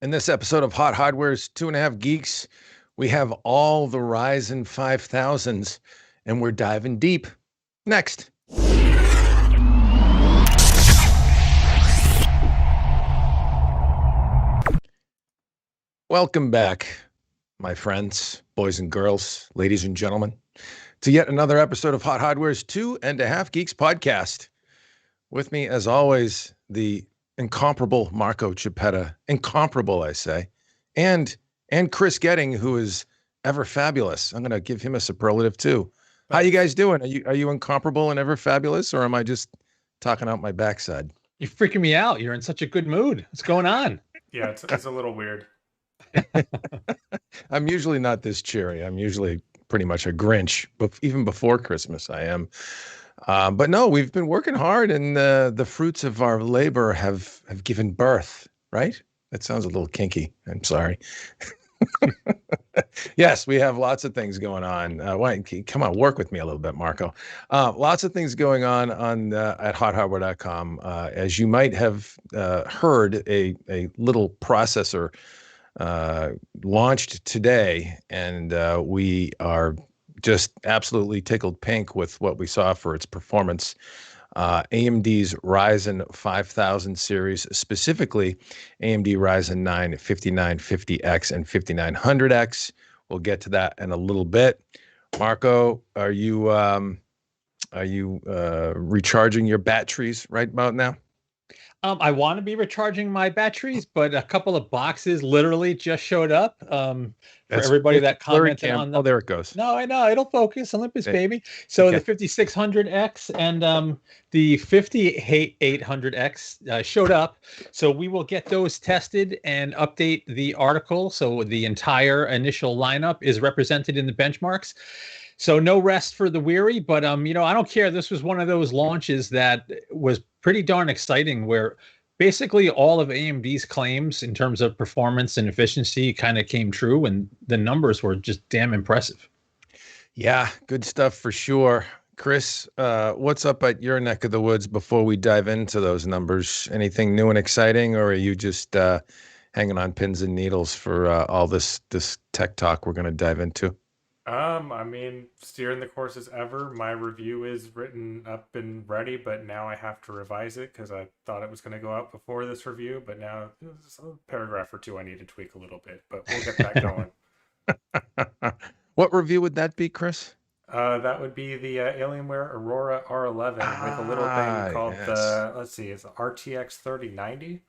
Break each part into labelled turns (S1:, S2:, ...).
S1: In this episode of Hot Hardware's 2.5 Geeks, we have all the Ryzen 5000s, and we're diving deep. Next. Welcome back, my friends, boys and girls, ladies and gentlemen, to yet another episode of Hot Hardware's 2.5 Geeks podcast. With me, as always, the incomparable Marco Chiappetta, incomparable, I say, and Chris Getting, who is ever fabulous. I'm going to give him a superlative too. How you guys doing? Are you incomparable and ever fabulous, or am I just talking out my backside?
S2: You're freaking me out. You're in such a good mood. What's going on?
S3: Yeah, it's a little weird.
S1: I'm usually not this cheery. I'm usually pretty much a Grinch, but even before Christmas, I am. But no, we've been working hard, and the fruits of our labor have given birth, right? That sounds a little kinky. I'm sorry. Yes, we have lots of things going on. Come on, work with me a little bit, Marco. Lots of things going on at HotHardware.com. As you might have heard, a little processor launched today, and we are just absolutely tickled pink with what we saw for its performance. AMD's Ryzen 5000 series, specifically AMD Ryzen 9 5950X and 5900X. We'll get to that in a little bit. Marco, are you recharging your batteries right about now?
S2: I want to be recharging my batteries, but a couple of boxes literally just showed up. For everybody that commented on them.
S1: Oh, there it goes.
S2: No, I know. It'll focus. Olympus, baby. So okay. The 5600X and the 5800X showed up. So we will get those tested and update the article. So the entire initial lineup is represented in the benchmarks. So no rest for the weary, but I don't care. This was one of those launches that was pretty darn exciting, where basically all of AMD's claims in terms of performance and efficiency kind of came true, and the numbers were just damn impressive.
S1: Yeah, good stuff for sure. Chris, what's up at your neck of the woods before we dive into those numbers? Anything new and exciting, or are you just hanging on pins and needles for all this tech talk we're going to dive into?
S3: Steering the course as ever. My review is written up and ready, but now I have to revise it because I thought it was going to go out before this review, but now there's a paragraph or two I need to tweak a little bit, but we'll get that going.
S1: What review would that be, Chris?
S3: That would be the Alienware Aurora R11 with a little thing called it's the RTX 3090.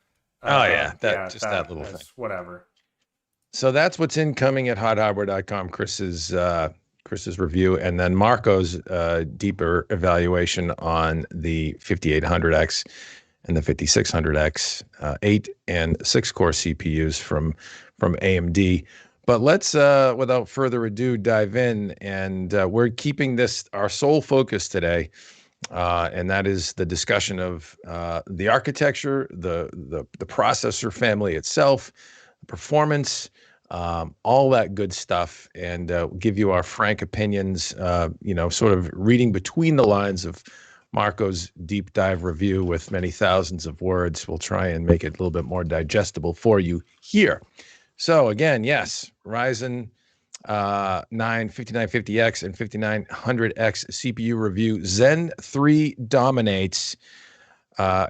S1: That little thing.
S3: Whatever.
S1: So that's what's incoming at HotHardware.com. Chris's review, and then Marco's deeper evaluation on the 5800X and the 5600X 8 and 6 core CPUs from AMD. But let's, without further ado, dive in, and we're keeping this our sole focus today, and that is the discussion of the architecture, the processor family itself, performance, all that good stuff, and give you our frank opinions, sort of reading between the lines of Marco's deep dive review with many thousands of words. We'll try and make it a little bit more digestible for you here. So again, yes, Ryzen 9 5950X and 5900X CPU review. Zen 3 dominates.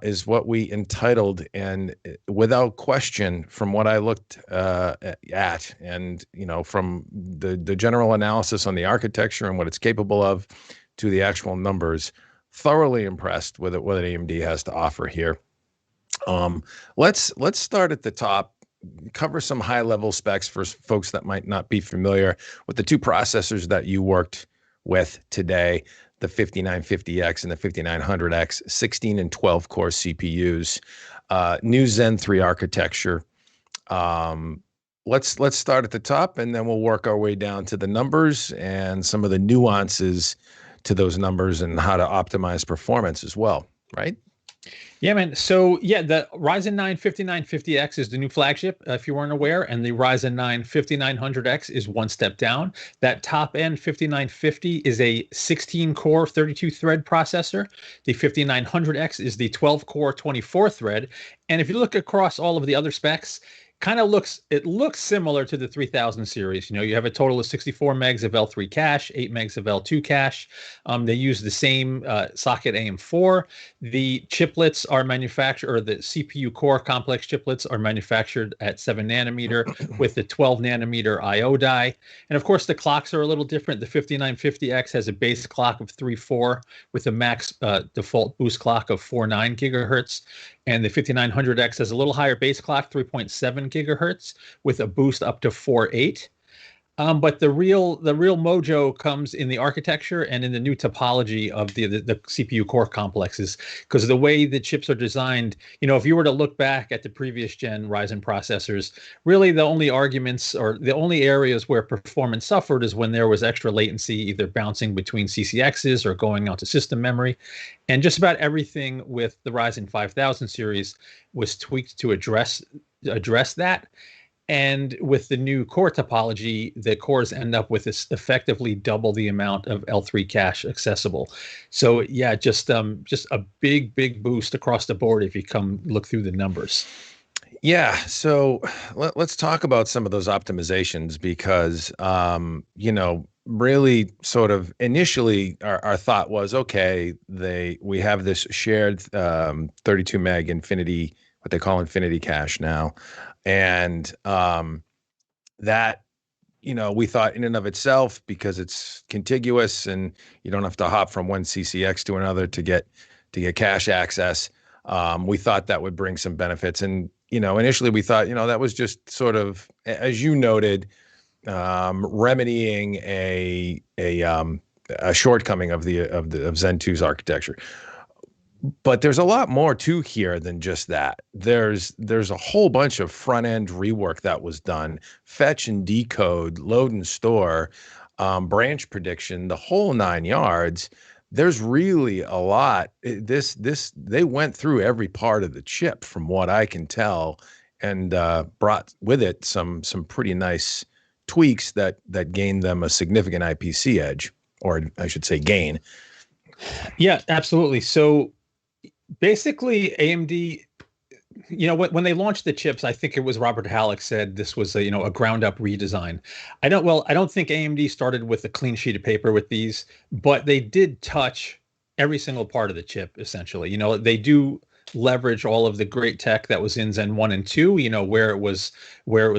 S1: Is what we entitled, and without question, from what I looked at, and from the general analysis on the architecture and what it's capable of, to the actual numbers, thoroughly impressed with what AMD has to offer here. Let's start at the top, cover some high level specs for folks that might not be familiar with the two processors that you worked with today. The 5950X and the 5900X, 16 and 12 core CPUs, new Zen 3 architecture. Let's start at the top, and then we'll work our way down to the numbers and some of the nuances to those numbers and how to optimize performance as well, right?
S2: Yeah, man. So yeah, the Ryzen 9 5950X is the new flagship, if you weren't aware, and the Ryzen 9 5900X is one step down. That top end 5950 is a 16-core 32-thread processor. The 5900X is the 12-core 24-thread. And if you look across all of the other specs, kind of looks similar to the 3000 series. You know, you have a total of 64 megs of L3 cache, 8 megs of L2 cache. They use the same socket AM4. The chiplets are manufactured, or the CPU core complex chiplets are manufactured at 7 nanometer with the 12 nanometer IO die. And of course, the clocks are a little different. The 5950X has a base clock of 3.4 with a max default boost clock of 4.9 gigahertz. And the 5900X has a little higher base clock, 3.7 gigahertz, with a boost up to 4.8. But the real mojo comes in the architecture and in the new topology of the CPU core complexes, because the way the chips are designed, you know, if you were to look back at the previous gen Ryzen processors, really the only arguments or the only areas where performance suffered is when there was extra latency, either bouncing between CCXs or going out to system memory. And just about everything with the Ryzen 5000 series was tweaked to address that. And with the new core topology, the cores end up with this effectively double the amount of L3 cache accessible. So yeah, just a big boost across the board if you come look through the numbers.
S1: Yeah, so let's talk about some of those optimizations because, you know, really sort of initially our thought was, okay, we have this shared 32 meg infinity, what they call infinity cache now. And that, you know, we thought in and of itself, because it's contiguous and you don't have to hop from one CCX to another to get cache access. We thought that would bring some benefits. And, you know, initially we thought, you know, that was just sort of, as you noted, remedying a shortcoming of Zen 2's architecture. But there's a lot more to here than just that. There's a whole bunch of front end rework that was done, fetch and decode, load and store, branch prediction, the whole 9 yards. There's really a lot. They went through every part of the chip from what I can tell, and brought with it some pretty nice tweaks that gained them a significant IPC edge, or I should say gain.
S2: Yeah, absolutely. So basically AMD, you know, when they launched the chips, I think it was Robert Halleck said this was a ground up redesign. I don't think AMD started with a clean sheet of paper with these, but they did touch every single part of the chip essentially. You know, they do leverage all of the great tech that was in Zen 1 and 2, you know, where it was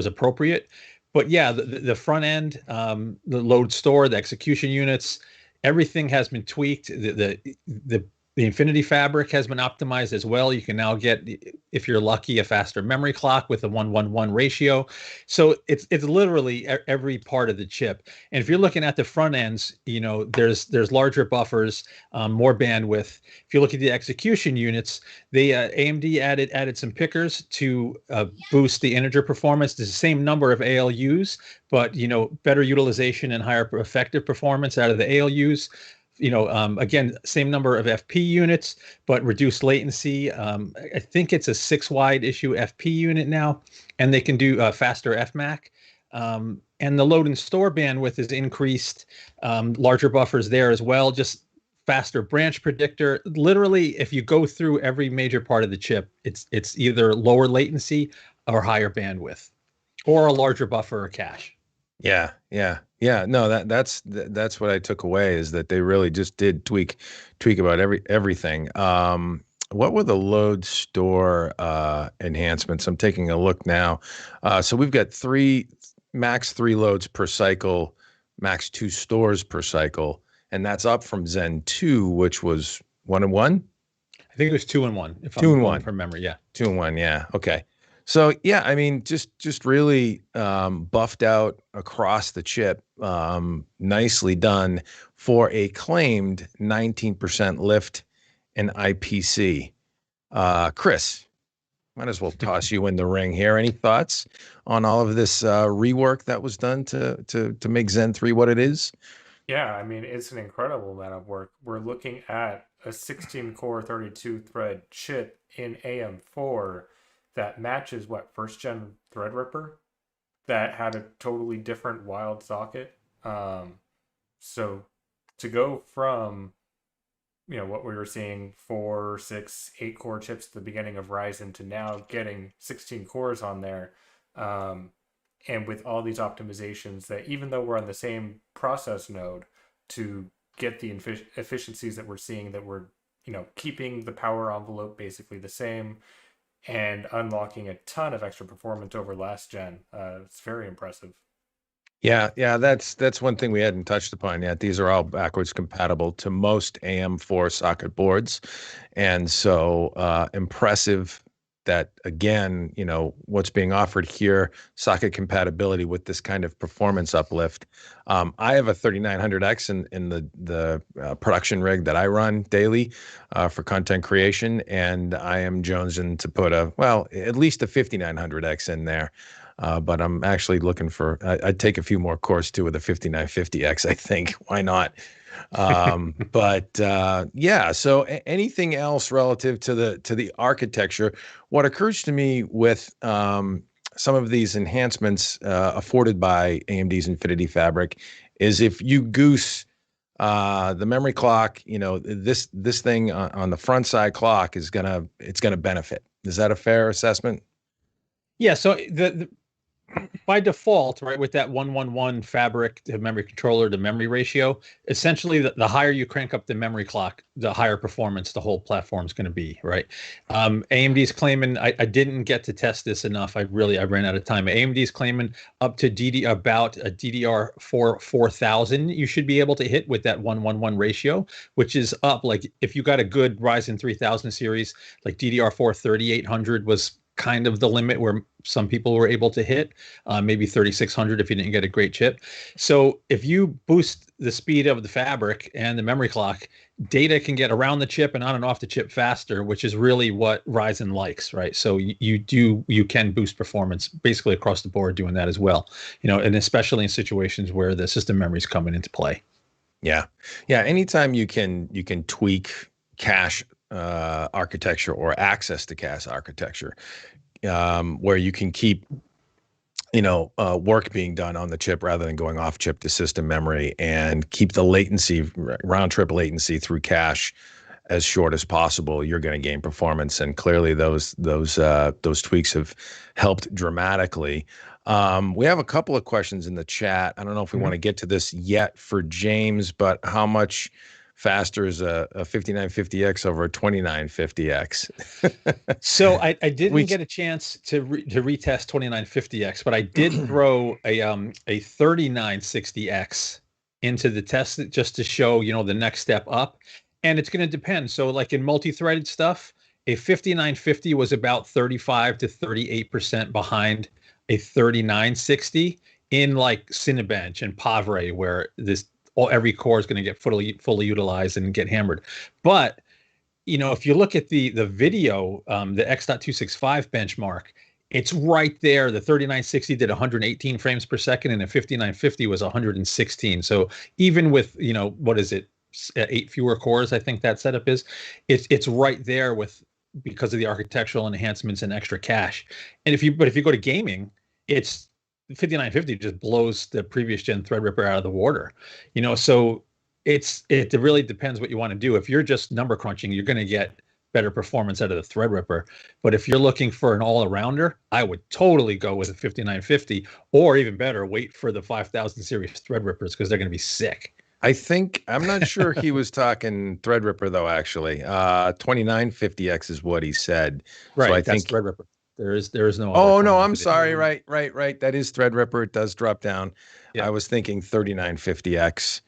S2: appropriate. But yeah, the front end, the load store, the execution units, everything has been tweaked. The Infinity Fabric has been optimized as well. You can now get, if you're lucky, a faster memory clock with a 1:1:1 ratio. So it's literally every part of the chip. And if you're looking at the front ends, you know, there's larger buffers, more bandwidth. If you look at the execution units, they AMD added some pickers to boost the integer performance. There's the same number of ALUs, but you know, better utilization and higher effective performance out of the ALUs. You know, again, same number of FP units, but reduced latency. I think it's a 6 wide issue FP unit now, and they can do faster FMAC. And the load and store bandwidth is increased, larger buffers there as well, just faster branch predictor. Literally, if you go through every major part of the chip, it's either lower latency or higher bandwidth, or a larger buffer or cache.
S1: Yeah. No, that's what I took away, is that they really just did tweak about everything. What were the load store enhancements? I'm taking a look now. So we've got max 3 loads per cycle, max 2 stores per cycle, and that's up from Zen 2, which was 1 and 1.
S2: I think it was 2 and 1. If
S1: 2
S2: I'm
S1: and
S2: going
S1: 1
S2: from memory, yeah.
S1: 2 and 1, yeah. Okay. So yeah, I mean, just really buffed out across the chip, nicely done for a claimed 19% lift in IPC. Chris, might as well toss you in the ring here. Any thoughts on all of this rework that was done to make Zen 3 what it is?
S3: Yeah, I mean, it's an incredible amount of work. We're looking at a 16 core 32 thread chip in AM4 that matches what, first gen Threadripper that had a totally different wild socket. So to go from, you know, what we were seeing 4, 6, 8 core chips at the beginning of Ryzen to now getting 16 cores on there, And with all these optimizations, that even though we're on the same process node, to get the efficiencies that we're seeing, that we're keeping the power envelope basically the same and unlocking a ton of extra performance over last gen. It's very impressive.
S1: Yeah, that's one thing we hadn't touched upon yet. These are all backwards compatible to most AM4 socket boards, and so impressive that, again, what's being offered here, socket compatibility with this kind of performance uplift. I have a 3900X in the production rig that I run daily for content creation, and I am jonesing to put at least a 5900X in there. But I'm actually looking for, I'd take a few more cores too with a 5950X, I think. Why not? Yeah, so anything else relative to the architecture? What occurs to me with some of these enhancements afforded by AMD's Infinity Fabric is if you goose the memory clock, this thing on the front side clock it's gonna benefit. Is that a fair assessment?
S2: Yeah, so the by default, right, with that 1:1 fabric to memory controller to memory ratio, essentially the higher you crank up the memory clock, the higher performance the whole platform is going to be, right? AMD's claiming, I didn't get to test this enough. I ran out of time. AMD's claiming up to about a DDR4 4000 you should be able to hit with that 1:1 ratio, which is up. Like if you got a good Ryzen 3000 series, like DDR4 3800 was kind of the limit where some people were able to hit, maybe 3600 if you didn't get a great chip. So if you boost the speed of the fabric and the memory clock, data can get around the chip and on and off the chip faster, which is really what Ryzen likes, right? So you can boost performance basically across the board doing that as well, and especially in situations where the system memory is coming into play.
S1: Yeah. Anytime you can tweak cache architecture or access to cache architecture, where you can keep work being done on the chip rather than going off chip to system memory, and keep the latency, round trip latency through cache as short as possible, you're going to gain performance. And clearly those tweaks have helped dramatically. We have a couple of questions in the chat. I don't know if we want to get to this yet for James, but how much faster is a 5950X over a 2950X?
S2: So I didn't get a chance to retest 2950X, but I did throw a 3960X into the test just to show, the next step up. And it's going to depend. So like in multi-threaded stuff, a 5950 was about 35 to 38% behind a 3960 in like Cinebench and Pavre, where every core is going to get fully utilized and get hammered. But if you look at the video, the X.265 benchmark, it's right there. The 3960 did 118 frames per second, and the 5950 was 116. So even with what is it, 8 fewer cores, I think that setup is, it's right there because of the architectural enhancements and extra cache. And if you go to gaming, it's 5950 just blows the previous gen Threadripper out of the water, so it really depends what you want to do. If you're just number crunching, you're going to get better performance out of the Threadripper. But if you're looking for an all-arounder, I would totally go with a 5950, or even better, wait for the 5000 series Threadrippers, because they're going to be sick.
S1: I'm not sure he was talking Threadripper though, actually. 2950X is what he said.
S2: Right,
S1: so I
S2: that's
S1: think
S2: Threadripper. There is no other.
S1: Oh no, I'm sorry. Right. That is Threadripper. It does drop down.
S2: Yep.
S1: I was thinking 3950X.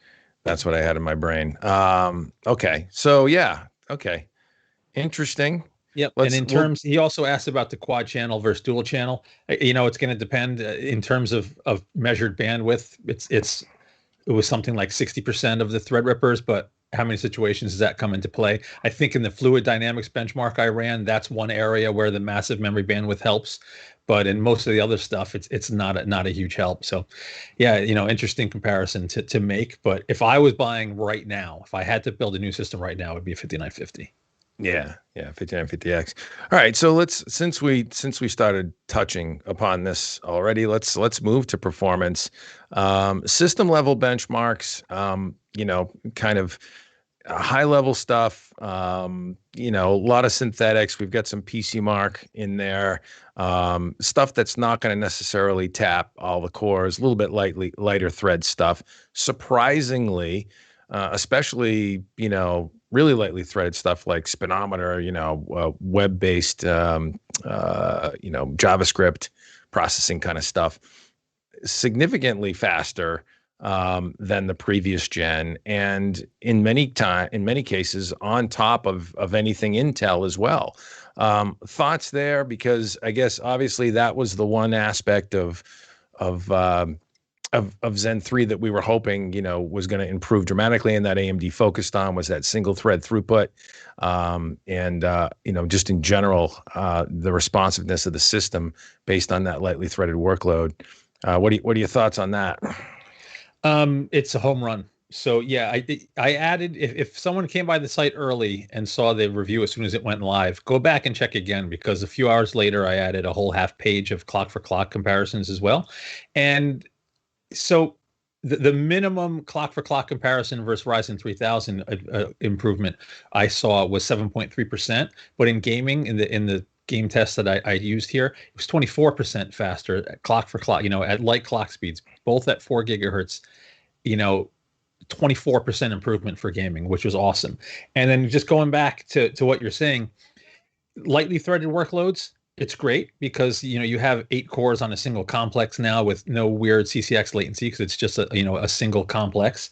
S1: That's what I had in my brain. Okay. So yeah. Okay. Interesting.
S2: Yep. And in terms, he also asked about the quad channel versus dual channel. It's going to depend in terms of measured bandwidth. It was something like 60% of the Threadrippers, but how many situations does that come into play? I think in the fluid dynamics benchmark I ran, that's one area where the massive memory bandwidth helps. But in most of the other stuff, it's not a huge help. So, yeah, interesting comparison to make. But if I was buying right now, if I had to build a new system right now, it would be a 5950.
S1: Yeah, 5950X. All right, so since we started touching upon this already, let's move to performance. System level benchmarks. Kind of high level stuff. You know, a lot of synthetics. We've got some PC mark in there. Stuff that's not going to necessarily tap all the cores. A little bit lighter thread stuff. Surprisingly, especially really lightly threaded stuff like Spinometer. Web-based. JavaScript processing kind of stuff. Significantly faster than the previous gen, and in many cases on top of anything Intel as well. Thoughts there, because I guess obviously that was the one aspect of Zen 3 that we were hoping was going to improve dramatically, and that AMD focused on was that single thread throughput, and just in general the responsiveness of the system based on that lightly threaded workload. What are your thoughts on that?
S2: It's a home run. So yeah, I added, if someone came by the site early and saw the review as soon as it went live, go back and check again, because a few hours later I added a whole half page of clock for clock comparisons as well. And so the minimum clock for clock comparison versus Ryzen 3000 improvement I saw was 7.3%, but in gaming, in the game test that I used here, it was 24% faster at clock for clock, at light clock speeds, both at 4 gigahertz, 24% improvement for gaming, which was awesome. And then just going back to what you're saying, lightly threaded workloads, it's great because you have 8 cores on a single complex now with no weird CCX latency, because it's just a single complex.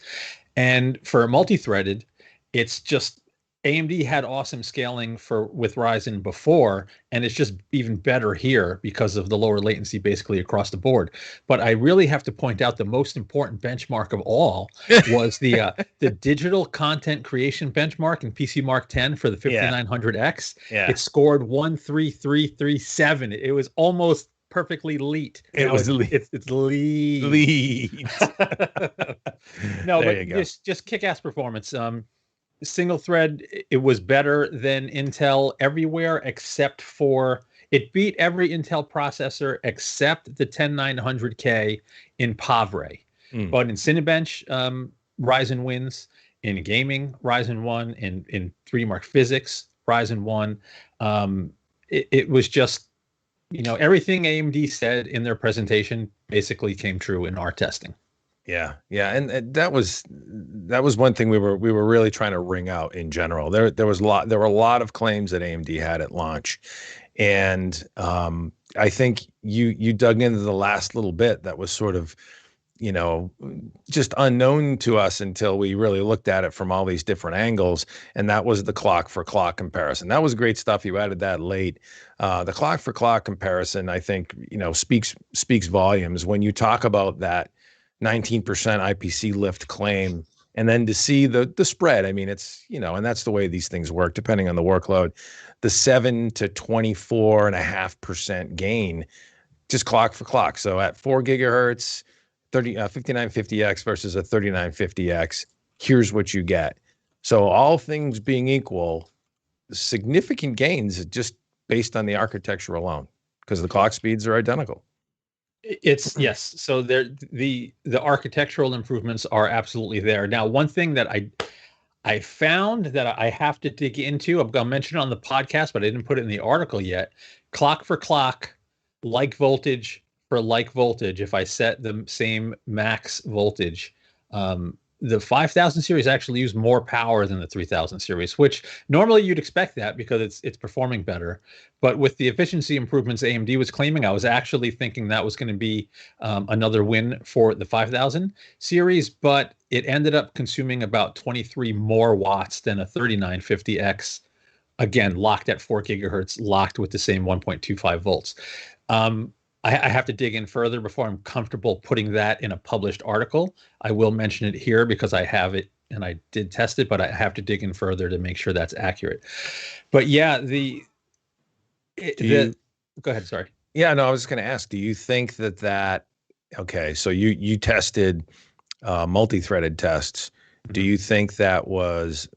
S2: And for multi-threaded, it's just AMD had awesome scaling with Ryzen before, and it's just even better here because of the lower latency basically across the board. But I really have to point out the most important benchmark of all was the digital content creation benchmark in PC Mark 10 for the 5900X.
S1: Yeah.
S2: It scored 13337. It was almost perfectly leet.
S1: It was
S2: it's leet. No,
S1: there
S2: but just kick-ass performance. Single thread, it was better than Intel everywhere except for, it beat every Intel processor except the 10900K in Pavre. But in Cinebench, Ryzen wins. In gaming, Ryzen won. In 3D Mark Physics, Ryzen won. It was just, everything AMD said in their presentation basically came true in our testing.
S1: Yeah, and that was one thing we were really trying to wring out in general. There were a lot of claims that AMD had at launch, and I think you dug into the last little bit that was sort of just unknown to us until we really looked at it from all these different angles, and that was the clock for clock comparison. That was great stuff. You added that late. The clock for clock comparison, I think, speaks volumes when you talk about that 19% IPC lift claim, and then to see the spread. I mean, it's, and that's the way these things work, depending on the workload, the 7 to 24.5% gain, just clock for clock. So at 4 gigahertz, 5950X versus a 3950X, here's what you get. So all things being equal, significant gains just based on the architecture alone, because the clock speeds are identical.
S2: Yes. So the architectural improvements are absolutely there. Now, one thing that I found that I have to dig into, I'm going to mention it on the podcast, but I didn't put it in the article yet. Clock for clock, like voltage for like voltage. If I set the same max voltage, the 5000 series actually use more power than the 3000 series, which normally you'd expect that because it's performing better. But with the efficiency improvements AMD was claiming, I was actually thinking that was going to be another win for the 5000 series, but it ended up consuming about 23 more watts than a 3950X, again, locked at 4 gigahertz, locked with the same 1.25 volts. I have to dig in further before I'm comfortable putting that in a published article. I will mention it here because I have it and I did test it, but I have to dig in further to make sure that's accurate. But yeah, go ahead. Sorry.
S1: Yeah, no, I was just going to ask, do you think that, okay, so you tested multi-threaded tests. Do you think that was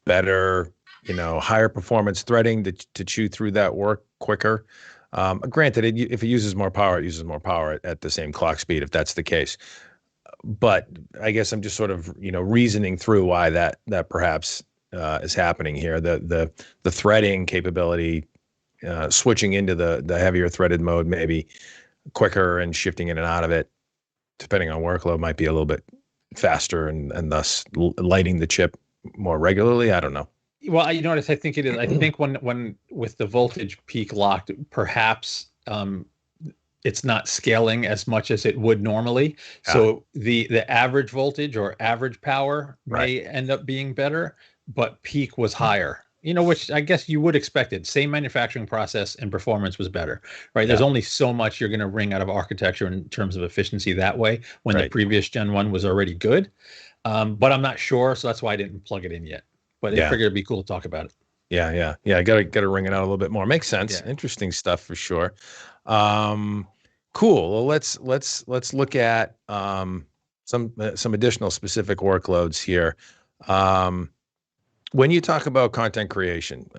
S1: better, higher performance threading to chew through that work quicker? Granted, if it uses more power, it uses more power at the same clock speed, if that's the case. but I guess I'm just sort of, reasoning through why that perhaps is happening here. The threading capability, switching into the heavier threaded mode, maybe quicker, and shifting in and out of it, depending on workload, might be a little bit faster, and thus lighting the chip more regularly. I don't know.
S2: Well, you notice, I think it is. I think when with the voltage peak locked, perhaps it's not scaling as much as it would normally. So the average voltage or average power may end up being better, but peak was higher. Which I guess you would expect it. Same manufacturing process and performance was better, right? There's only so much you're going to wring out of architecture in terms of efficiency that way when the previous Gen 1 was already good. But I'm not sure, so that's why I didn't plug it in yet. But I figured it'd be cool to talk about it.
S1: Yeah. I gotta ring it out a little bit more. Makes sense. Yeah. Interesting stuff for sure. Cool. Well, let's look at some additional specific workloads here. When you talk about content creation,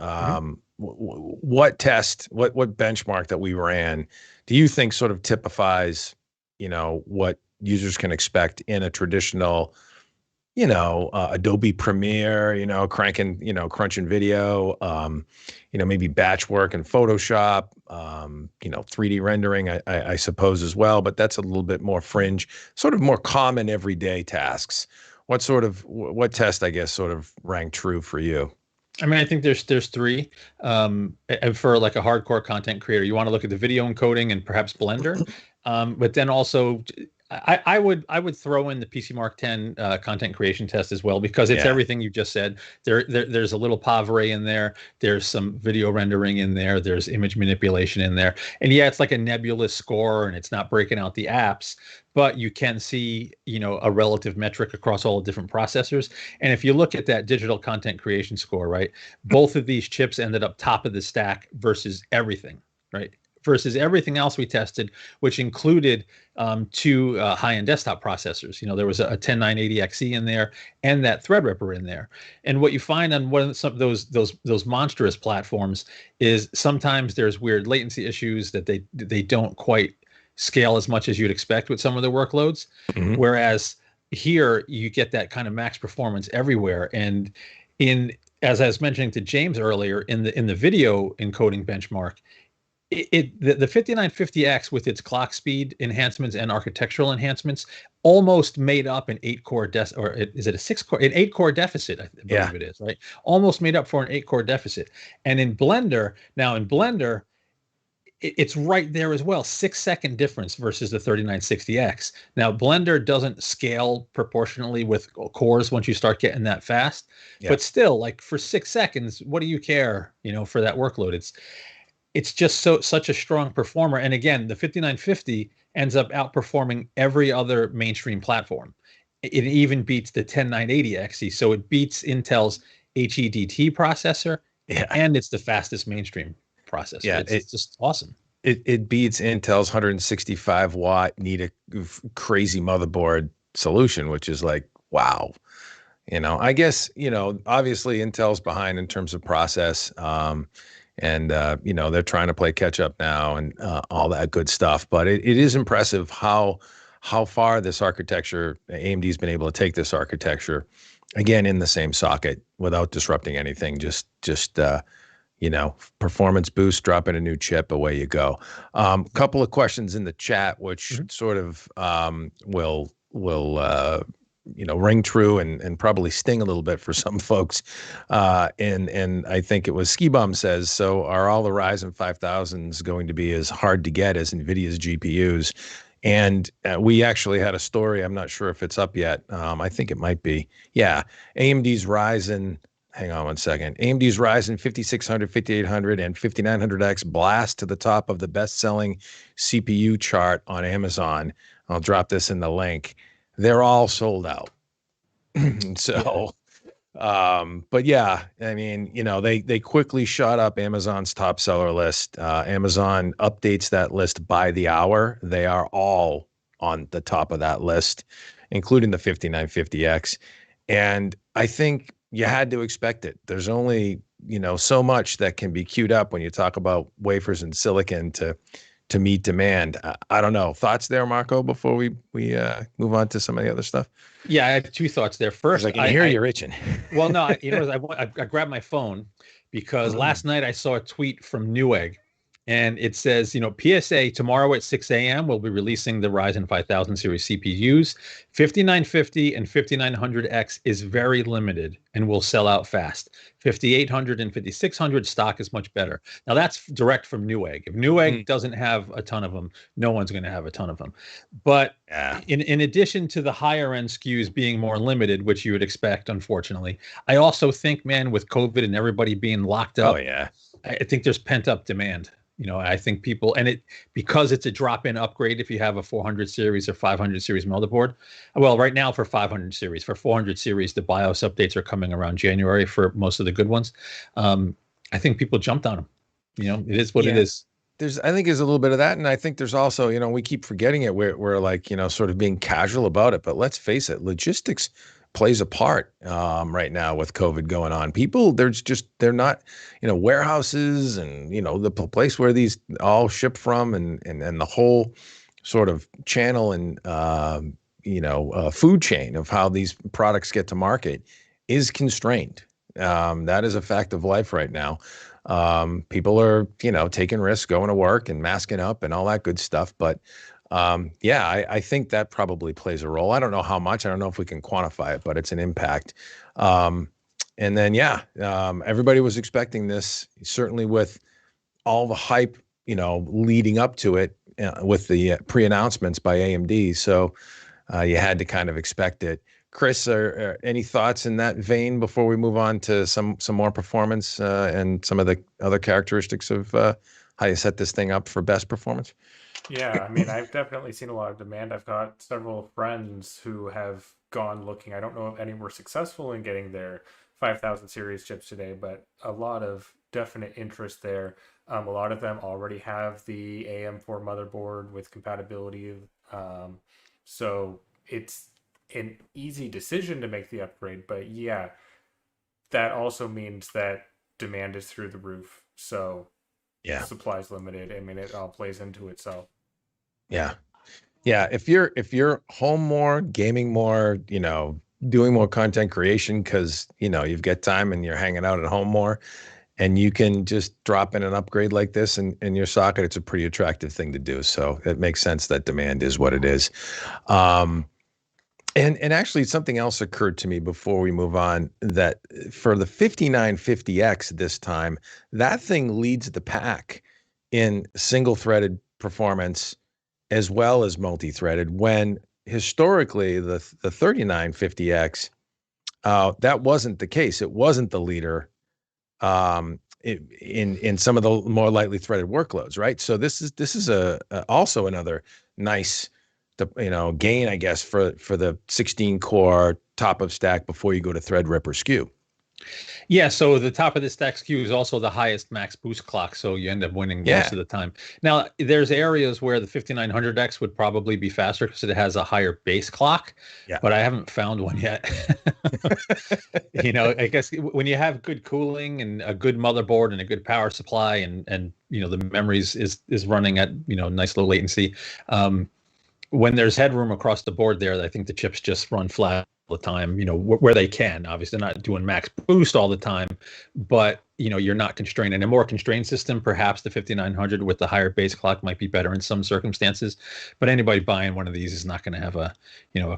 S1: what benchmark that we ran do you think sort of typifies, what users can expect in a traditional, Adobe Premiere, crunching video, maybe batch work in Photoshop, 3D rendering, I suppose as well, but that's a little bit more fringe, sort of more common everyday tasks. What test, I guess, sort of rang true for you?
S2: I mean, I think there's three. And for like a hardcore content creator, you want to look at the video encoding and perhaps Blender, but then also I would throw in the PC Mark 10 content creation test as well, because it's everything you just said. There's a little Pavre in there. There's some video rendering in there. There's image manipulation in there. And it's like a nebulous score, and it's not breaking out the apps, but you can see, a relative metric across all the different processors. And if you look at that digital content creation score, right, both of these chips ended up top of the stack versus everything, right? Versus everything else we tested, which included two high-end desktop processors. There was a 10980XE in there and that Threadripper in there. And what you find on some of those monstrous platforms is sometimes there's weird latency issues that they don't quite scale as much as you'd expect with some of the workloads. Mm-hmm. Whereas here you get that kind of max performance everywhere. And as I was mentioning to James earlier, in the video encoding benchmark, the 5950X with its clock speed enhancements and architectural enhancements almost made up an 8-core is it a 6-core, an 8-core deficit? I believe it is, right? Almost made up for an 8-core deficit. And in Blender, it's right there as well. 6-second difference versus the 3960X. Now, Blender doesn't scale proportionally with cores once you start getting that fast, but still, like for 6 seconds, what do you care, for that workload? It's just such a strong performer. And again, the 5950 ends up outperforming every other mainstream platform. It even beats the 10980XE. So it beats Intel's HEDT processor, and it's the fastest mainstream processor. Yeah, it's just awesome.
S1: It beats Intel's 165 watt need a crazy motherboard solution, which is like, wow. I guess, obviously Intel's behind in terms of process. And they're trying to play catch up now and all that good stuff. But it is impressive how far this architecture, AMD's been able to take this architecture, again, in the same socket without disrupting anything. Just performance boost, drop in a new chip, away you go. Couple of questions in the chat, which sort of will ring true and probably sting a little bit for some folks. And I think it was Ski Bum says, so are all the Ryzen 5000s going to be as hard to get as NVIDIA's GPUs? And we actually had a story. I'm not sure if it's up yet. I think it might be. Yeah. AMD's Ryzen, hang on one second. AMD's Ryzen 5600, 5800, and 5900X blast to the top of the best-selling CPU chart on Amazon. I'll drop this in the link. They're all sold out. So, but yeah, I mean, they quickly shot up Amazon's top seller list. Amazon updates that list by the hour. They are all on the top of that list, including the 5950X. And I think you had to expect it. There's only, so much that can be queued up when you talk about wafers and silicon to to meet demand. I don't know. Thoughts there, Marco, before we move on to some of the other stuff?
S2: Yeah, I have two thoughts there.
S1: 'Cause
S2: First,
S1: I can hear you're itching.
S2: well, no, I grabbed my phone because last night I saw a tweet from Newegg, and it says, PSA tomorrow at 6 a.m. we'll be releasing the Ryzen 5000 series CPUs. 5950 and 5900X is very limited and will sell out fast. 5800 and 5600 stock is much better. Now that's direct from Newegg. If Newegg doesn't have a ton of them, no one's going to have a ton of them. But in addition to the higher end SKUs being more limited, which you would expect, unfortunately, I also think, man, with COVID and everybody being locked up, I think there's pent up demand. I think people, and because it's a drop-in upgrade if you have a 400 series or 500 series motherboard. Well, right now for 500 series, for 400 series, the BIOS updates are coming around January for most of the good ones. I think people jumped on them. It is what it is.
S1: I think there's a little bit of that. And I think there's also, we keep forgetting it. We're like, sort of being casual about it, but let's face it, logistics plays a part right now with COVID going on. People, they're not, warehouses and, the place where these all ship from and the whole sort of channel and, food chain of how these products get to market is constrained. That is a fact of life right now. People are, taking risks, going to work and masking up and all that good stuff. But I think that probably plays a role. I don't know how much. I don't know if we can quantify it, but it's an impact. And then, everybody was expecting this, certainly with all the hype, leading up to it with the pre-announcements by AMD. So you had to kind of expect it. Chris, are any thoughts in that vein before we move on to some more performance and some of the other characteristics of how you set this thing up for best performance?
S3: Yeah, I mean, I've definitely seen a lot of demand. I've got several friends who have gone looking. I don't know if any were successful in getting their 5000 series chips today, but a lot of definite interest there. A lot of them already have the AM4 motherboard with compatibility. So it's an easy decision to make the upgrade, but yeah, that also means that demand is through the roof. So supply's limited. I mean, it all plays into itself.
S1: Yeah. If you're home more, gaming more, doing more content creation because, you've got time and you're hanging out at home more and you can just drop in an upgrade like this in your socket, it's a pretty attractive thing to do. So it makes sense that demand is what it is. And actually something else occurred to me before we move on, that for the 5950X this time, that thing leads the pack in single-threaded performance as well as multi-threaded, when historically the 3950X, that wasn't the case. It wasn't the leader in some of the more lightly threaded workloads, right? So this is also another nice gain, I guess, for the 16 core top of stack before you go to Threadripper SKU.
S2: Yeah, so the top of the stack SKU is also the highest max boost clock, so you end up winning most of the time. Now, there's areas where the 5900X would probably be faster because it has a higher base clock, but I haven't found one yet. I guess when you have good cooling and a good motherboard and a good power supply and the memories is running at nice low latency, when there's headroom across the board there, I think the chips just run flat all the time, where they can. Obviously, they're not doing max boost all the time, but, you're not constrained. In a more constrained system, perhaps the 5900 with the higher base clock might be better in some circumstances, but anybody buying one of these is not going to have a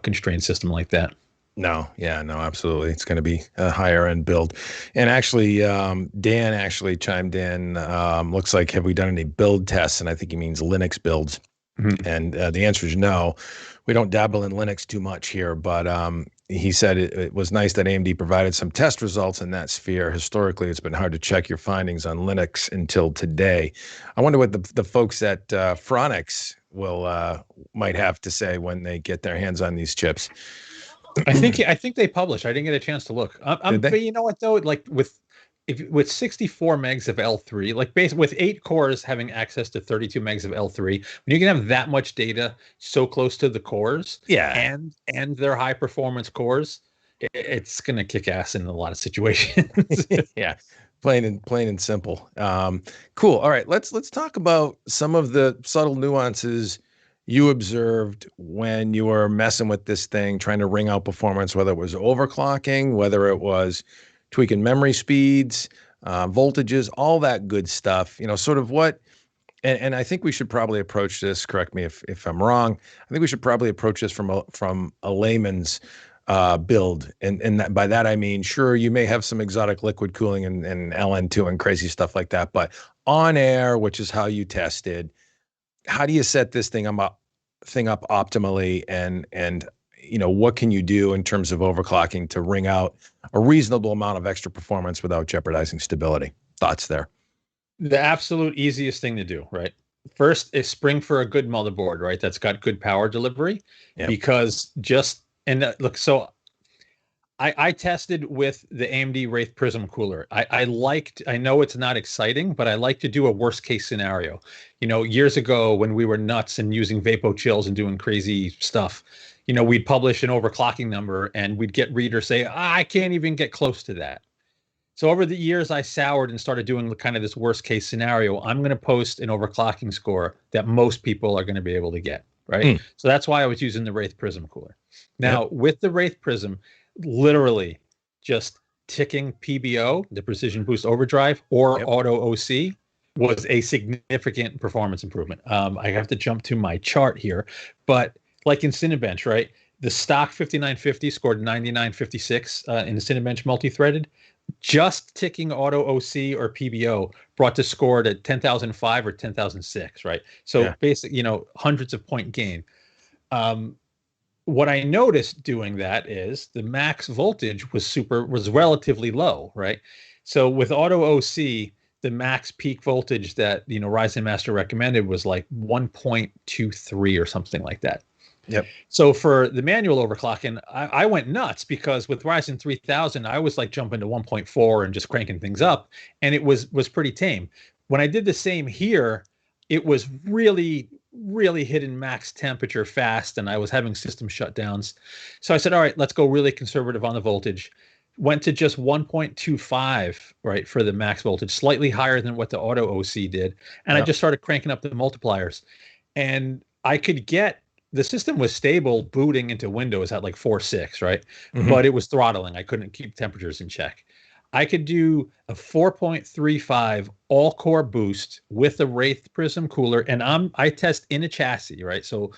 S2: constrained system like that.
S1: No, absolutely. It's going to be a higher end build. And actually, Dan actually chimed in, looks like, have we done any build tests? And I think he means Linux builds. Mm-hmm. And the answer is no. We don't dabble in Linux too much here, but he said it was nice that AMD provided some test results in that sphere. Historically, it's been hard to check your findings on Linux until today. I wonder what the folks at Phronix might have to say when they get their hands on these chips.
S2: I think they published. I didn't get a chance to look. But you know what though, like with 64 megs of L3, like with 8 cores having access to 32 megs of L3, when you can have that much data so close to the cores, and their high performance cores, it's gonna kick ass in a lot of situations.
S1: Plain and simple. Cool. All right, let's talk about some of the subtle nuances you observed when you were messing with this thing, trying to wring out performance, whether it was overclocking, whether it was tweaking memory speeds, voltages, all that good stuff. Sort of what. And I think we should probably approach this. Correct me if I'm wrong. I think we should probably approach this from a layman's build, and by that I mean, sure, you may have some exotic liquid cooling and LN2 and crazy stuff like that, but on air, which is how you tested, how do you set this thing up optimally, and what can you do in terms of overclocking to wring out a reasonable amount of extra performance without jeopardizing stability? Thoughts there?
S2: The absolute easiest thing to do, right? First is spring for a good motherboard, right? That's got good power delivery. Yep. Because look, so I tested with the AMD Wraith Prism cooler. I know it's not exciting, but I like to do a worst case scenario. Years ago when we were nuts and using Vapo chills and doing crazy stuff, we'd publish an overclocking number and we'd get readers say, I can't even get close to that. So over the years, I soured and started doing kind of this worst case scenario. I'm going to post an overclocking score that most people are going to be able to get, right? So that's why I was using the Wraith Prism cooler. Now, with the Wraith Prism, literally just ticking PBO, the Precision Boost Overdrive, or Auto OC was a significant performance improvement. I have to jump to my chart here, but like in Cinebench, right? The stock 5950 scored 9956 in the Cinebench multi-threaded. Just ticking Auto OC or PBO brought the score to 10,005 or 10,006, right? So basically, hundreds of point gain. What I noticed doing that is the max voltage was relatively low, right? So with Auto OC, the max peak voltage that Ryzen Master recommended was like 1.23 or something like that.
S1: Yep.
S2: So for the manual overclocking, I went nuts because with Ryzen 3000, I was like jumping to 1.4 and just cranking things up, and it was pretty tame. When I did the same here, it was really, really hitting max temperature fast, and I was having system shutdowns. So I said, all right, let's go really conservative on the voltage. Went to just 1.25, right, for the max voltage, slightly higher than what the Auto OC did. And I just started cranking up the multipliers. And I could get, the system was stable booting into Windows at like 4.6, right? But it was throttling. I couldn't keep temperatures in check. I could do a 4.35 all-core boost with the Wraith Prism cooler, and I test in a chassis, right? So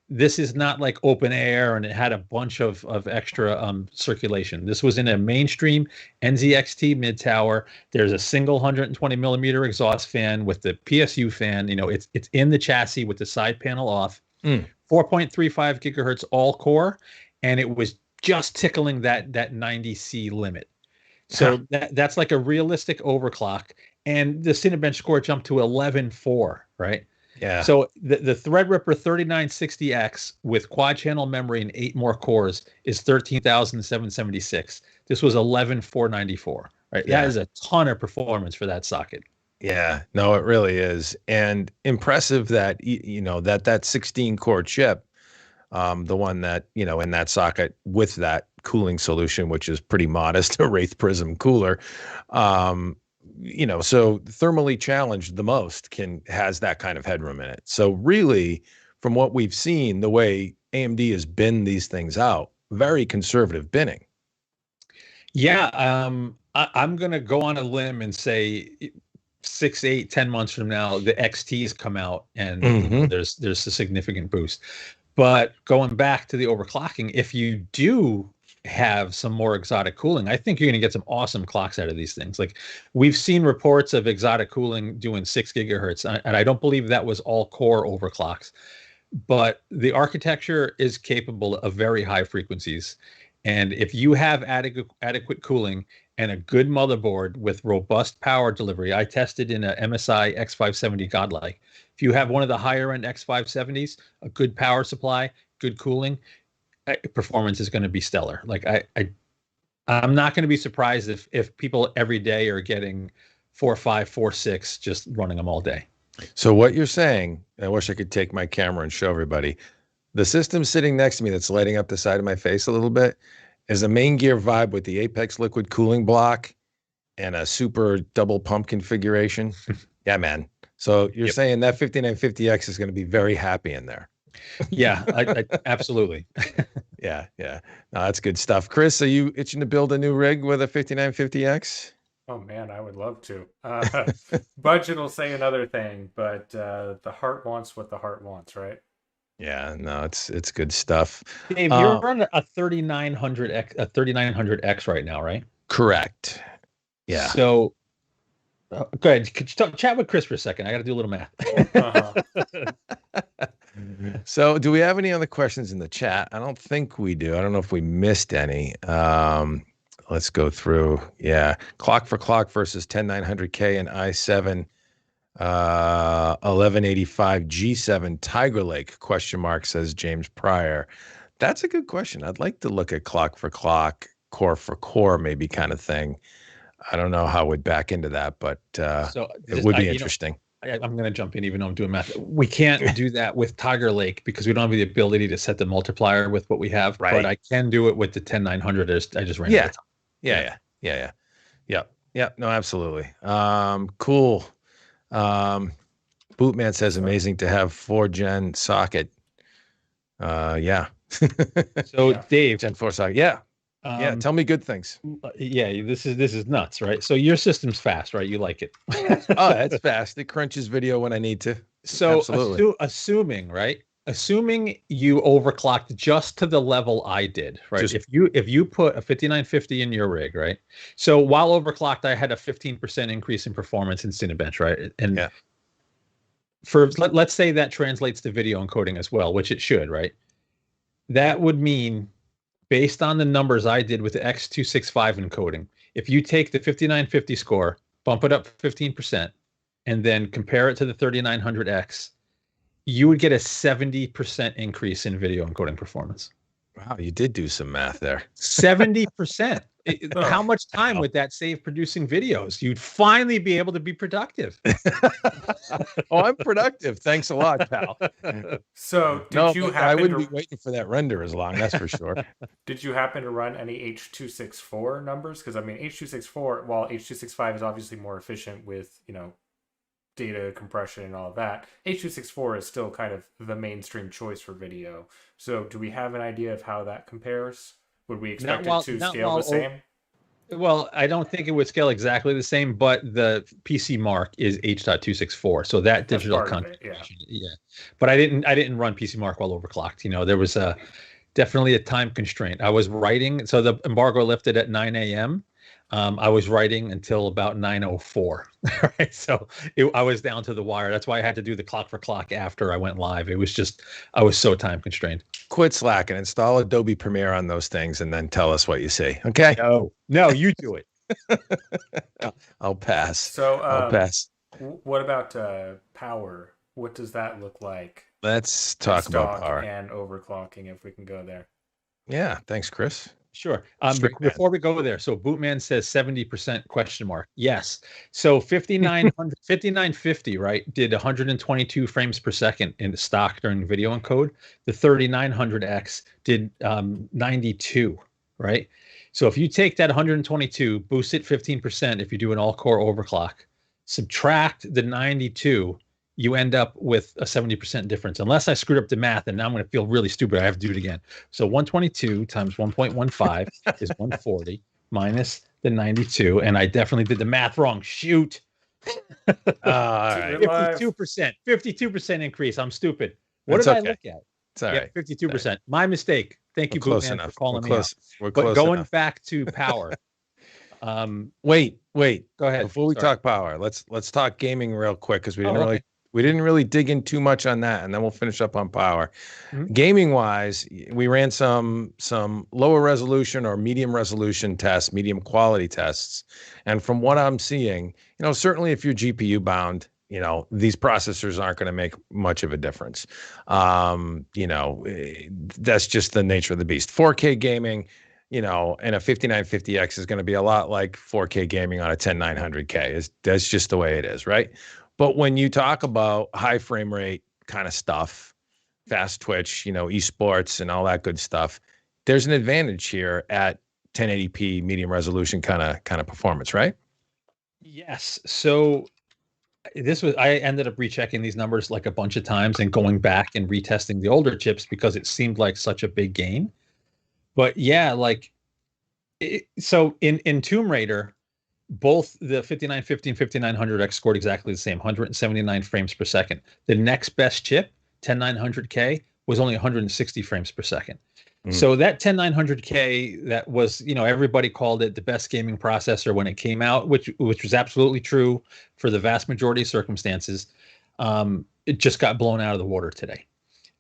S2: this is not like open air and it had a bunch of extra circulation. This was in a mainstream NZXT mid-tower. There's a single 120 millimeter exhaust fan with the PSU fan. It's in the chassis with the side panel off. 4.35 gigahertz all core, and it was just tickling that 90C limit. So that's like a realistic overclock. And the Cinebench score jumped to 11.4, right?
S1: Yeah.
S2: So the Threadripper 3960X with quad channel memory and 8 more cores is 13,776. This was 11,494, right? Yeah. That is a ton of performance for that socket.
S1: Yeah, no, it really is. And impressive that, that 16 core chip, the one that, in that socket with that cooling solution, which is pretty modest, a Wraith Prism cooler, so thermally challenged the most has that kind of headroom in it. So really, from what we've seen, the way AMD has binned these things out, very conservative binning.
S2: Yeah, I'm going to go on a limb and say 6, 8, 10 months from now, the XTs come out and there's a significant boost. But going back to the overclocking, if you do have some more exotic cooling, I think you're going to get some awesome clocks out of these things. Like we've seen reports of exotic cooling doing 6 gigahertz, and I don't believe that was all core overclocks. But the architecture is capable of very high frequencies. And if you have adequate cooling and a good motherboard with robust power delivery, I tested in a MSI X570 Godlike. If you have one of the higher end X570s, a good power supply, good cooling, performance is going to be stellar. Like I'm not going to be surprised if people every day are getting 4.5, 4.6, just running them all day.
S1: So what you're saying, I wish I could take my camera and show everybody, the system sitting next to me that's lighting up the side of my face a little bit is a main gear vibe with the Apex liquid cooling block and a super double pump configuration. Yeah, man. So you're saying that 5950X is going to be very happy in there.
S2: Yeah, I absolutely.
S1: Yeah. No, that's good stuff. Chris, are you itching to build a new rig with a 5950X?
S3: Oh man, I would love to. Budget will say another thing, but the heart wants what the heart wants, right?
S1: Yeah, no, it's good stuff.
S2: Dave, you're on a 3900X right now, right?
S1: Correct. Yeah.
S2: So go ahead. Could you chat with Chris for a second? I got to do a little math.
S1: So do we have any other questions in the chat? I don't think we do. I don't know if we missed any. Let's go through. Yeah. Clock for clock versus 10900K and i7 1185 G7 Tiger Lake question mark, says James Pryor. That's a good question. I'd like to look at clock for clock, core for core, maybe kind of thing. I don't know how it would back into that, but it would be interesting.
S2: I'm going to jump in, even though I'm doing math. We can't do that with Tiger Lake because we don't have the ability to set the multiplier with what we have. Right. But I can do it with the 10900. I just ran out of time.
S1: Yeah. No, absolutely. Cool. Bootman says amazing to have 4-gen socket. Yeah.
S2: So Dave,
S1: Gen 4 socket. Yeah. Tell me good things.
S2: Yeah, this is nuts, right? So your system's fast, right? You like it.
S1: Oh, it's fast. It crunches video when I need to.
S2: So assuming you overclocked just to the level I did, right? If you put a 5950 in your rig, right? So while overclocked, I had a 15% increase in performance in Cinebench, right? And let's say that translates to video encoding as well, which it should, right? That would mean, based on the numbers I did with the X265 encoding, if you take the 5950 score, bump it up 15%, and then compare it to the 3900X, you would get a 70% increase in video encoding performance.
S1: Wow, you did do some math there.
S2: 70%. How much time would that save producing videos? You'd finally be able to be productive.
S1: Oh, I'm productive. Thanks a lot, pal.
S3: So
S1: I wouldn't be waiting for that render as long, that's for sure.
S3: Did you happen to run any H.264 numbers? Because I mean, H.264, while H.265 is obviously more efficient with, data compression and all of that, H.264 is still kind of the mainstream choice for video. So do we have an idea of how that compares? Would we expect it to scale the same?
S2: Well, I don't think it would scale exactly the same, but the PC mark is H.264, so that digital configuration. Yeah. But I didn't run PC mark while overclocked. There was definitely a time constraint. I was writing, so the embargo lifted at 9 a.m. I was writing until about 9:04, right? So I was down to the wire. That's why I had to do the clock for clock after I went live. It was just, I was so time constrained.
S1: Quit slacking. Install Adobe Premiere on those things and then tell us what you see. Okay?
S2: No, you do it.
S1: I'll pass.
S3: So
S1: I'll pass.
S3: What about power? What does that look like?
S1: Let's talk about power
S3: and overclocking, if we can go there.
S1: Yeah. Thanks, Chris.
S2: Sure. Before we go there, so Bootman says 70% question mark. Yes. So 5950, right, did 122 frames per second in the stock during video encode. The 3900X did 92, right? So if you take that 122, boost it 15%, if you do an all-core overclock, subtract the 92, you end up with a 70% difference. Unless I screwed up the math, and now I'm going to feel really stupid. I have to do it again. So 122 times 1.15 is 140 minus the 92. And I definitely did the math wrong. Shoot. 52% increase. I'm stupid. What did I look at?
S1: It's all right.
S2: 52%. My mistake. Thank you, Bootman, for calling me out.
S1: We're close
S2: going
S1: enough.
S2: Back to power.
S1: Wait. Go
S2: ahead.
S1: Before we talk power, let's talk gaming real quick, because we didn't really dig in too much on that, and then we'll finish up on power. Mm-hmm. Gaming wise, we ran some lower resolution or medium resolution tests, medium quality tests, and from what I'm seeing, certainly if you're GPU bound, these processors aren't going to make much of a difference. That's just the nature of the beast. 4K gaming, and a 5950X is going to be a lot like 4K gaming on a 10900K. That's just the way it is, right? But when you talk about high frame rate kind of stuff, fast twitch, esports and all that good stuff, there's an advantage here at 1080p medium resolution kind of performance, right?
S2: Yes. So I ended up rechecking these numbers like a bunch of times and going back and retesting the older chips because it seemed like such a big gain. But yeah, like so in Tomb Raider, both the 5950 and 5900X scored exactly the same, 179 frames per second. The next best chip, 10900K, was only 160 frames per second.
S1: Mm.
S2: So that 10900K, that was, everybody called it the best gaming processor when it came out, which was absolutely true for the vast majority of circumstances. It just got blown out of the water today.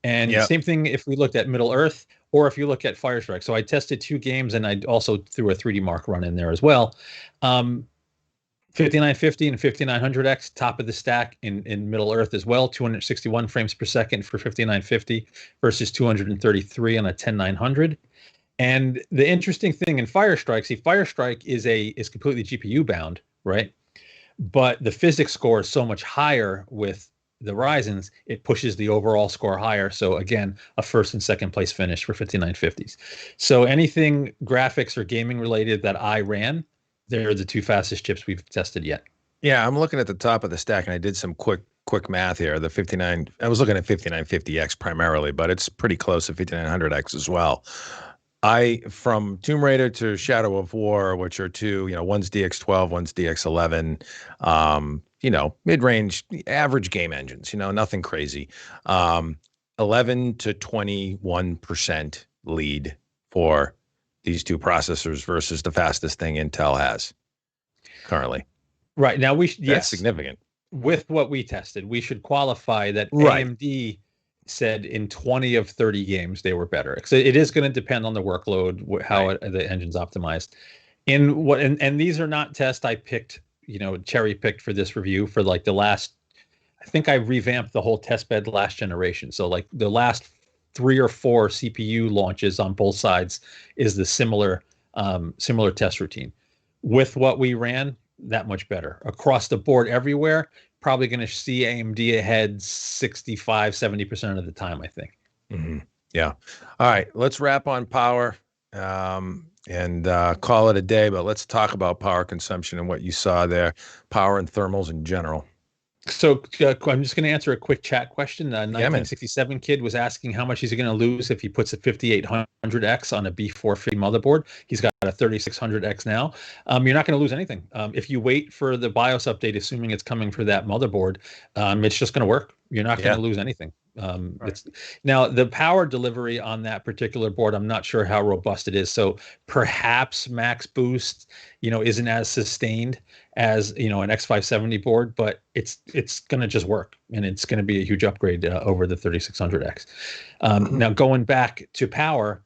S2: And
S1: Yeah.
S2: same thing if we looked at Middle Earth or if you look at Firestrike. So I tested two games and I also threw a 3D Mark run in there as well. 5950 and 5900X, top of the stack in Middle Earth as well, 261 frames per second for 5950 versus 233 on a 10900. And the interesting thing in Firestrike, see, Firestrike is completely GPU bound, right? But the physics score is so much higher with the Ryzen's, it pushes the overall score higher. So again, a first and second place finish for 5950s. So anything graphics or gaming related that I ran, they're the two fastest chips we've tested yet.
S1: Yeah, I'm looking at the top of the stack, and I did some quick math here. The 59, I was looking at 5950X primarily, but it's pretty close to 5900X as well. From Tomb Raider to Shadow of War, which are two, one's DX12, one's DX11, mid-range, average game engines, nothing crazy. 11 to 21% lead for these two processors versus the fastest thing Intel has currently.
S2: Right. Now
S1: That's
S2: yes,
S1: significant.
S2: with what we tested, we should qualify that
S1: Right.
S2: AMD said in 20 of 30 games they were better. So it is going to depend on the workload, how the engine's optimized. And these are not tests I picked, cherry picked for this review for like the last. I think I revamped the whole test bed last generation. So like the last 3 or 4 CPU launches on both sides is the similar test routine. With what we ran, that much better across the board everywhere. Probably going to see AMD ahead 65, 70% of the time, I think.
S1: Mm-hmm. Yeah. All right. Let's wrap on power and call it a day, but let's talk about power consumption and what you saw there, power and thermals in general.
S2: So I'm just going to answer a quick chat question.
S1: Yeah,
S2: 1967 kid was asking how much he's going to lose if he puts a 5800X on a B450 motherboard. He's got a 3600X now. You're not going to lose anything. If you wait for the BIOS update, assuming it's coming for that motherboard, it's just going to work. You're not going to lose anything. Right. Now the power delivery on that particular board, I'm not sure how robust it is. So perhaps max boost, isn't as sustained as an X570 board, but it's going to just work, and it's going to be a huge upgrade over the 3600X. Now going back to power,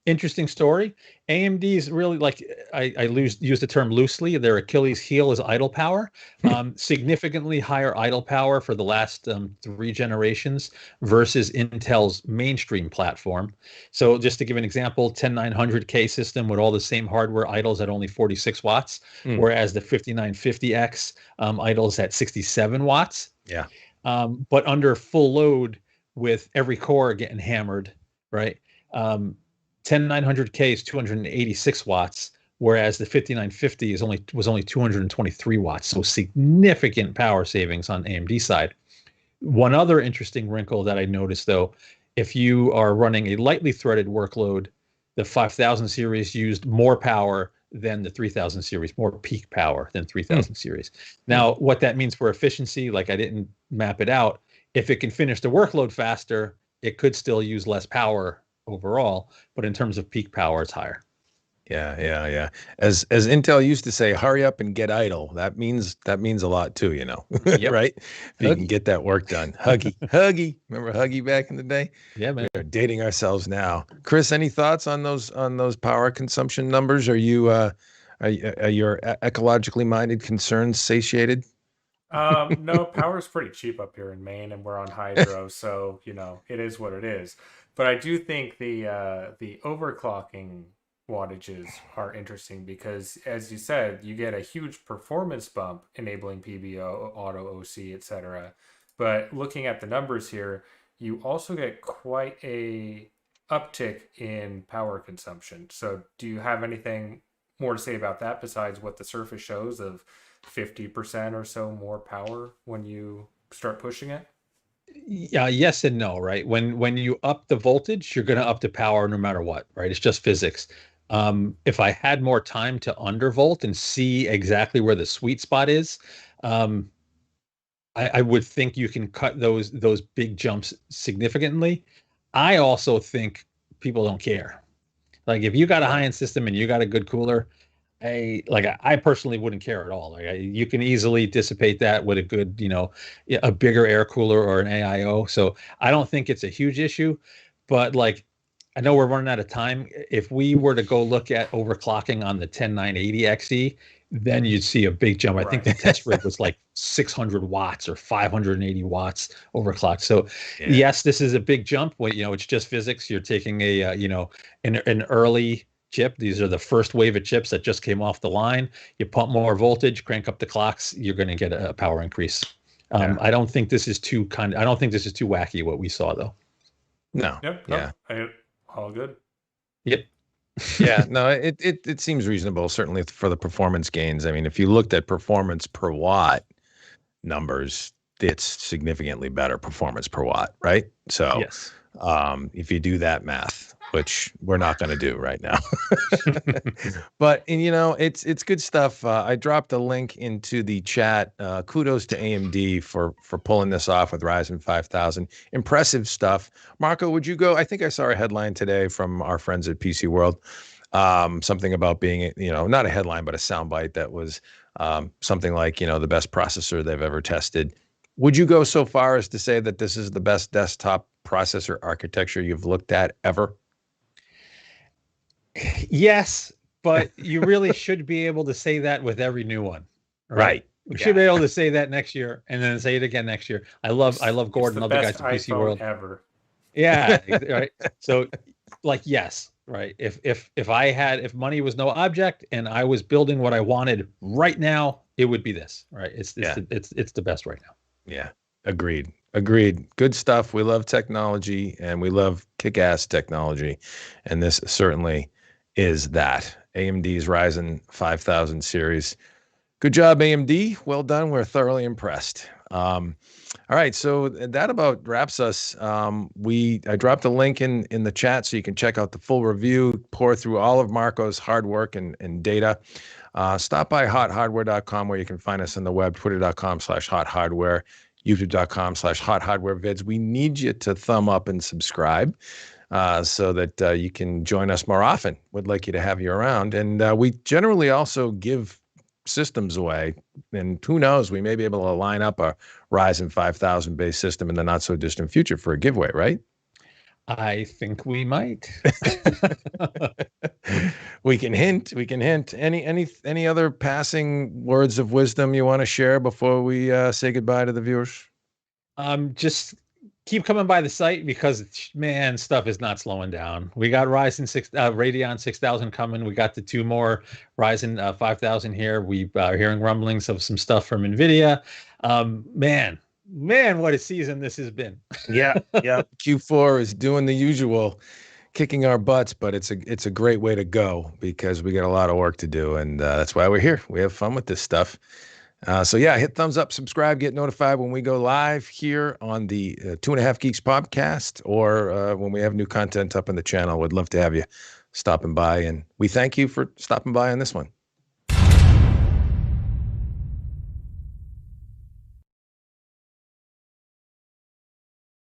S2: interesting story. AMD is really, like, I use the term loosely, their Achilles heel is idle power. Significantly higher idle power for the last 3 generations versus Intel's mainstream platform. So just to give an example, 10900K system with all the same hardware idles at only 46 watts, whereas the 5950X idles at 67 watts.
S1: Yeah.
S2: But under full load with every core getting hammered, right? 10900K is 286 watts, whereas the 5950 was only 223 watts. So significant power savings on AMD side. One other interesting wrinkle that I noticed, though, if you are running a lightly threaded workload, the 5000 series used more power than the 3000 series, more peak power than 3000 series. Now, what that means for efficiency, like I didn't map it out. If it can finish the workload faster, it could still use less power overall, but in terms of peak power, it's higher.
S1: Yeah. As Intel used to say, hurry up and get idle. That means a lot too,
S2: Yep.
S1: Right? If you can get that work done. Huggy. Remember Huggy back in the day?
S2: Yeah, man.
S1: We're dating ourselves now. Chris, any thoughts on those power consumption numbers? Are your ecologically minded concerns satiated?
S3: No, power's pretty cheap up here in Maine, and we're on hydro, so it is what it is. But I do think the overclocking wattages are interesting because, as you said, you get a huge performance bump enabling PBO, auto OC, etc. But looking at the numbers here, you also get quite a uptick in power consumption. So do you have anything more to say about that besides what the surface shows of 50% or so more power when you start pushing it?
S2: Yeah, yes and no, right? When you up the voltage, you're going to up the power no matter what, right? It's just physics. If I had more time to undervolt and see exactly where the sweet spot is, um, I would think you can cut those big jumps significantly. I also think people don't care. Like if you got a
S3: Right.
S2: high-end system and you got a good cooler, I personally wouldn't care at all. You can easily dissipate that with a good, a bigger air cooler or an AIO. So I don't think it's a huge issue, but like I know we're running out of time. If we were to go look at overclocking on the 10980XE, then you'd see a big jump. I think the
S3: Right.
S2: test rig was like 600 watts or 580 watts overclocked. So
S1: Yeah.
S2: yes, this is a big jump. When it's just physics. You're taking an early chip. These are the first wave of chips that just came off the line. You pump more voltage, crank up the clocks, you're going to get a power increase.
S1: Yeah.
S2: I don't think this is too wacky what we saw though.
S1: No.
S3: Yep.
S1: Yeah.
S3: All good.
S2: Yep.
S1: Yeah, no, it seems reasonable, certainly for the performance gains. I mean, if you looked at performance per watt numbers, it's significantly better performance per watt, right? So,
S2: Yes.
S1: if you do that math, which we're not going to do right now, but it's good stuff. I dropped a link into the chat. Kudos to AMD for pulling this off with Ryzen 5000. Impressive stuff. Marco, would you go? I think I saw a headline today from our friends at PC World. Something about being, not a headline, but a soundbite that was something like, the best processor they've ever tested. Would you go so far as to say that this is the best desktop processor architecture you've looked at ever?
S2: Yes, but you really should be able to say that with every new one.
S1: Right.
S2: We should be able to say that next year and then say it again next year. I love Gordon, love the guys at PC World.
S3: Ever.
S2: Yeah, right. So yes, right. If money was no object and I was building what I wanted right now, it would be this, right? It's the best right now.
S1: Yeah. Agreed. Good stuff. We love technology and we love kick-ass technology. And this certainly is that. AMD's Ryzen 5000 series. Good job, AMD. Well done. We're thoroughly impressed. All right, so that about wraps us. I dropped a link in the chat so you can check out the full review, pour through all of Marco's hard work and data. Stop by HotHardware.com where you can find us on the web, twitter.com/HotHardware, youtube.com/HotHardware vids. We need you to thumb up and subscribe so that you can join us more often. We'd like you to have you around. And we generally also give systems away, and who knows, we may be able to line up a Ryzen 5000 based system in the not so distant future for a giveaway, right?
S2: I think we might.
S1: We can hint. Any other passing words of wisdom you want to share before we say goodbye to the viewers?
S2: Just keep coming by the site because man, stuff is not slowing down. We got Radeon 6000 coming. We got the two more Ryzen 5000 here. We are hearing rumblings of some stuff from NVIDIA. Man, what a season this has been.
S1: Yeah. Q4 is doing the usual, kicking our butts, but it's a great way to go because we got a lot of work to do, and that's why we're here. We have fun with this stuff. So yeah, hit thumbs up, subscribe, get notified when we go live here on the 2.5 Geeks podcast, or when we have new content up on the channel. We'd love to have you stopping by, and we thank you for stopping by on this one.